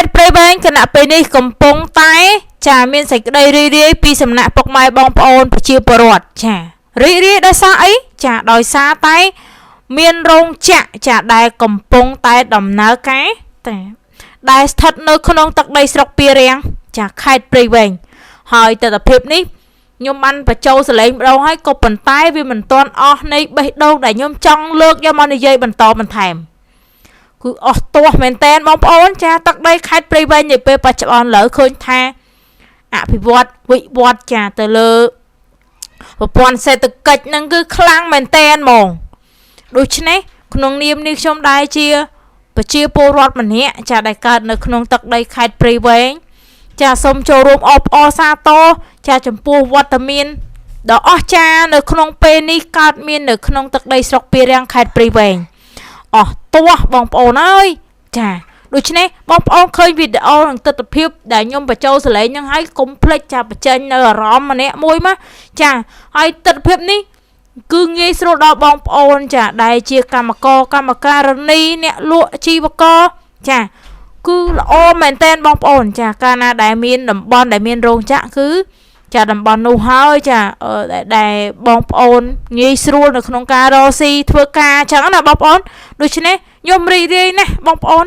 តព្រៃវែងគណៈពេលនេះកំពុងតែចាមានសេចក្តីរីករាយពីសំណាក់ពុកម៉ែបងប្អូនប្រជាពលរដ្ឋចារីករាយដោយសារអីចាដោយសារតែមានរោងចក្រចាដែលកំពុងតែដំណើរការតែដែលស្ថិតនៅក្នុងទឹកដីស្រុកពីរាំងចាខេត្តព្រៃវែងហើយទស្សនវិជ្ជានេះខ្ញុំបានបញ្ចូលសលេងម្ដងហើយក៏ប៉ុន្តែវាមិនទាន់អស់នៃបេះដូងដែលខ្ញុំចង់លើកយកមកនិយាយបន្តបន្ថែមគឺអស់ទាស់មែនតើបងប្អូនចាទឹកដីខេត្តព្រៃវែងនាពេលបច្ចុប្បន្នលើឃើញថាអភិវឌ្ឍវិវត្តចាទៅលើប្រព័ន្ធសេដ្ឋកិច្ចហ្នឹងគឺខ្លាំងមែនតើហ្មងដូច្នេះក្នុងនាមនេះខ្ញុំដែរជាប្រជាពលរដ្ឋម្នាក់ចាដែលកើតនៅក្នុងទឹកដីខេត្តព្រៃវែងចាសូមចូលរួមអបអរសាទរចាចំពោះវត្តមានដ៏អស្ចារ្យនៅក្នុងពេលនេះកើតមាននៅក្នុងទឹកដីស្រុកពីរាំងខេត្តព្រៃវែងអស់ទាស់បងប្អូនអើយចាដូច្នេះបងប្អូនឃើញវីដេអូនិងទស្សនវិជ្ជាដែលខ្ញុំបញ្ចូលសលេងហ្នឹងហើយកុំភ្លេចចាបញ្ចេញនៅអារម្មណ៍ម្នាក់មួយមកចាហើយទស្សនវិជ្ជានេះគឺងាយស្រួលដល់បងប្អូនចាដែលជាកម្មការនីអ្នកលក់ជីវករចាគឺល្អមែនតើបងប្អូនចាកាលណាដែលមានតំបន់ដែលមានរោងចក្រគឺចាតំបន់នោះហើយចាដែលបងប្អូនងាយស្រួលនៅក្នុងការរកស៊ីធ្វើការអញ្ចឹងណាបងប្អូនដូច្នេះខ្ញុំរីករាយណាស់បងប្អូន